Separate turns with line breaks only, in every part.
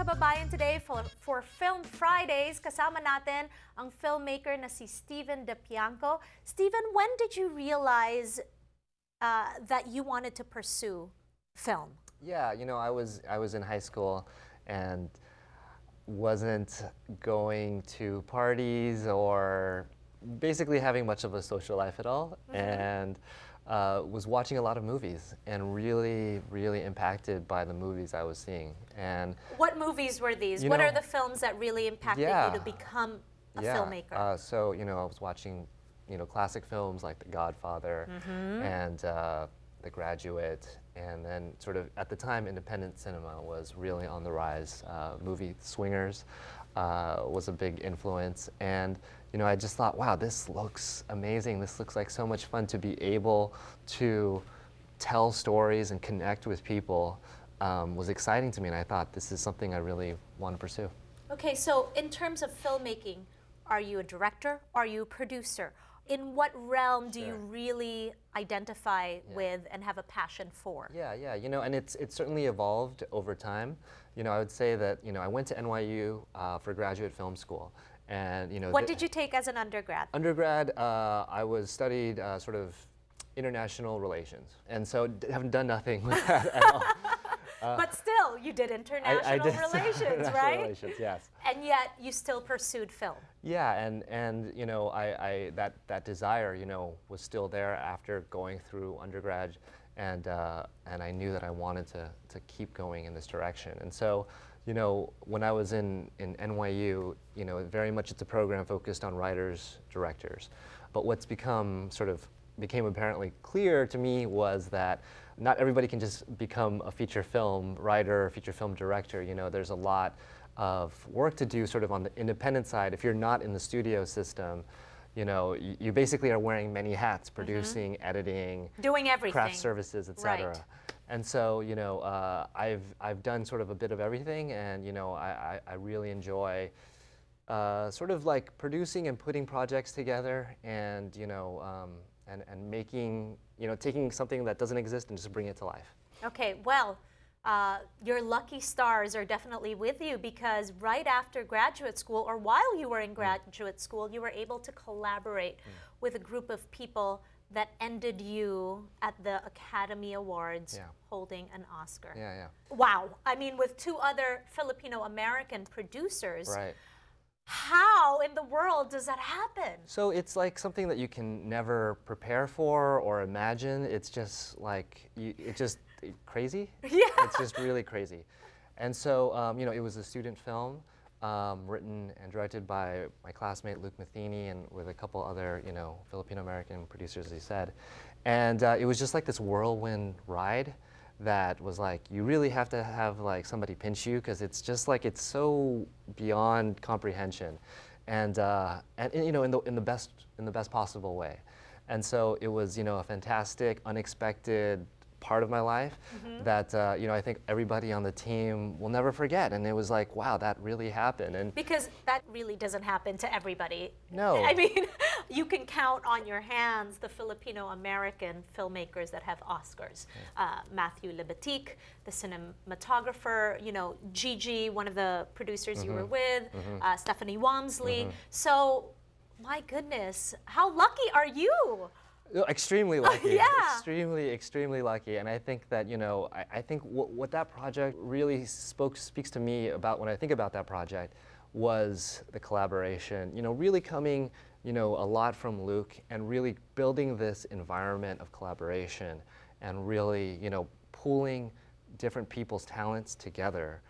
Kababayan Today for Film Fridays. Kasama natin ang filmmaker na si Stephen Dypiangco. Stephen, when did you realize that you wanted to pursue film?
Yeah, I was in high school and wasn't going to parties or basically having much of a social life at all, and was watching a lot of movies and really impacted by the movies I was seeing. And
what movies were these? What are the films that really impacted you to become a filmmaker?
So I was watching classic films like The Godfather and The Graduate, and then sort of at the time independent cinema was really on the rise. Movie Swingers was a big influence, and I just thought, wow, this looks amazing. This looks like so much fun to be able to tell stories and connect with people. Was exciting to me, and I thought this is something I really want to pursue.
Okay, so in terms of filmmaking, are you a director? Are you a producer? In what realm do you really identify with and have a passion for?
Yeah, and it's certainly evolved over time. I would say that I went to NYU for graduate film school, and
what did you take as an undergrad?
Undergrad, I studied sort of international relations, and so haven't done nothing with that at all.
But still, you did international
I did
relations, right?
Relations, yes.
And yet, you still pursued film.
Yeah, and that desire, was still there after going through undergrad, and I knew that I wanted to keep going in this direction. And so, when I was in NYU, very much it's a program focused on writers, directors. But what's became apparently clear to me was that not everybody can just become a feature film writer, feature film director. There's a lot of work to do sort of on the independent side. If you're not in the studio system, you basically are wearing many hats, producing, editing,
doing everything,
craft services, etc.
Right.
And so, I've done sort of a bit of everything, and I really enjoy sort of like producing and putting projects together, and and making, taking something that doesn't exist and just bring it to life.
Okay, well, your lucky stars are definitely with you, because right after graduate school, or while you were in graduate school, you were able to collaborate with a group of people that ended you at the Academy Awards holding an Oscar.
Yeah.
Wow. I mean, with two other Filipino-American producers.
Right.
How in the world does that happen?
So it's like something that you can never prepare for or imagine. It's just like, it's just crazy.
Yeah.
It's just really crazy. And so, it was a student film written and directed by my classmate Luke Matheny, and with a couple other, Filipino-American producers, as he said. And it was just like this whirlwind ride that was like, you really have to have like somebody pinch you, because it's just like, it's so beyond comprehension, and in the best possible way. And so it was a fantastic, unexpected part of my life that I think everybody on the team will never forget. And it was like, wow, that really happened. And
because that really doesn't happen to everybody.
No.
I mean, you can count on your hands the Filipino-American filmmakers that have Oscars. Matthew Libatique, the cinematographer, Gigi, one of the producers you were with, Stephanie Walmsley. So, my goodness, how lucky are you?
Extremely lucky.
Yeah.
Extremely lucky. And I think that, I think what that project really speaks to me about when I think about that project was the collaboration, really coming, a lot from Luke, and really building this environment of collaboration, and really, pooling different people's talents together.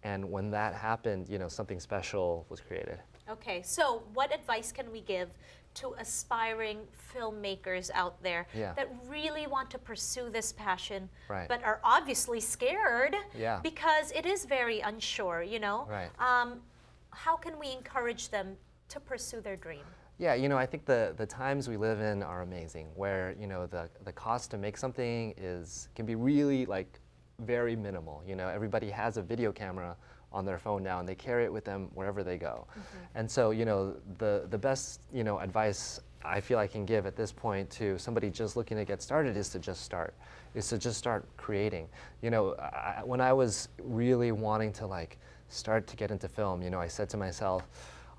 And when that happened, something special was created.
Okay, so what advice can we give to aspiring filmmakers out there that really want to pursue this passion, but are obviously scared because it is very unsure,
Right.
How can we encourage them to pursue their dream?
Yeah, I think the times we live in are amazing, where the cost to make something can be really like very minimal. Everybody has a video camera on their phone now, and they carry it with them wherever they go. And so, the best, advice I feel I can give at this point to somebody just looking to get started is to just start creating. When I was really wanting to like start to get into film, you know, I said to myself,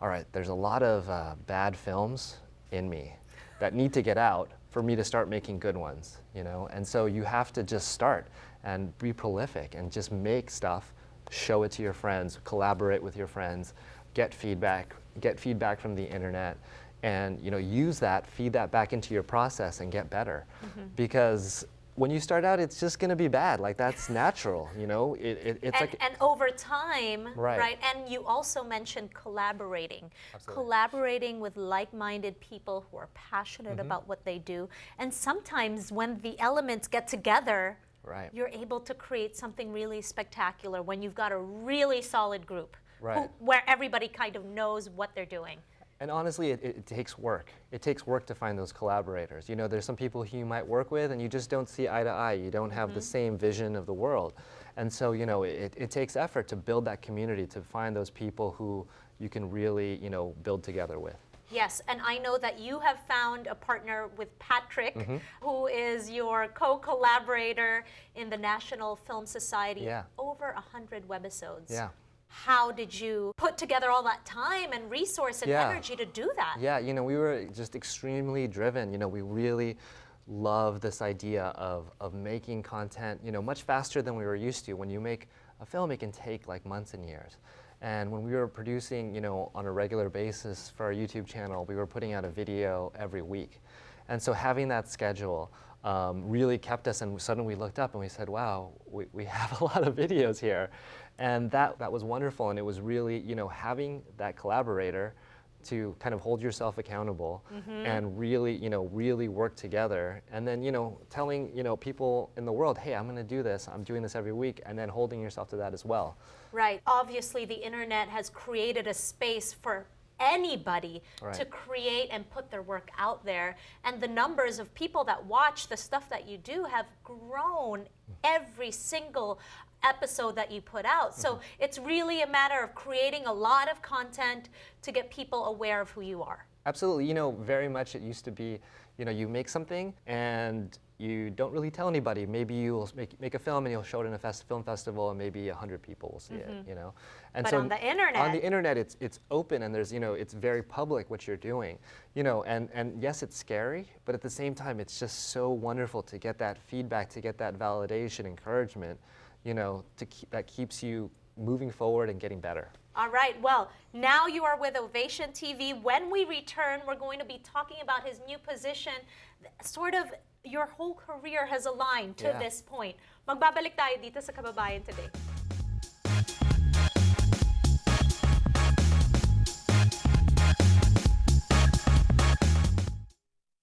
all right, there's a lot of bad films in me that need to get out for me to start making good ones, you know? And so you have to just start and be prolific and just make stuff, show it to your friends, collaborate with your friends, get feedback from the internet, and you know, use that, feed that back into your process and get better. Because when you start out, it's just going to be bad. Like, that's natural, you know?
And over time,
Right.
right? And you also mentioned collaborating.
Absolutely.
Collaborating with like-minded people who are passionate about what they do. And sometimes when the elements get together,
Right.
you're able to create something really spectacular when you've got a really solid group
Right.
where everybody kind of knows what they're doing.
And honestly, it takes work. It takes work to find those collaborators. You know, there's some people who you might work with and you just don't see eye to eye. You don't have the same vision of the world. And so, you know, it takes effort to build that community, to find those people who you can really, you know, build together with.
Yes, and I know that you have found a partner with Patrick, who is your co-collaborator in the National Film Society.
Yeah.
Over 100 webisodes.
Yeah.
How did you put together all that time and resource and
Yeah.
energy to do that?
Yeah, you know, we were just extremely driven. You know, we really love this idea of making content, you know, much faster than we were used to. When you make a film, it can take like months and years. And when we were producing, you know, on a regular basis for our YouTube channel, we were putting out a video every week. And so having that schedule really kept us, and suddenly we looked up and we said, wow, we have a lot of videos here. And that was wonderful, and it was really, you know, having that collaborator to kind of hold yourself accountable and really, you know, really work together. And then, you know, telling, you know, people in the world, hey, I'm going to do this, I'm doing this every week, and then holding yourself to that as well.
Right. Obviously, the internet has created a space for anybody
Right.
to create and put their work out there. And the numbers of people that watch the stuff that you do have grown every single episode that you put out. So it's really a matter of creating a lot of content to get people aware of who you are.
Absolutely. You know, very much it used to be, you know, you make something and you don't really tell anybody. Maybe you'll make a film and you'll show it in a film festival and maybe 100 people will see it, you know. And
But
so
on the internet.
On the internet, it's open and there's, you know, it's very public what you're doing, you know, and yes, it's scary, but at the same time, it's just so wonderful to get that feedback, to get that validation, encouragement, you know, that keeps you moving forward and getting better.
All right, well, now you are with Ovation TV. When we return, we're going to be talking about his new position. Sort of your whole career has aligned to
Yeah.
this point. Magbabalik tayo dito sa Kababayan Today.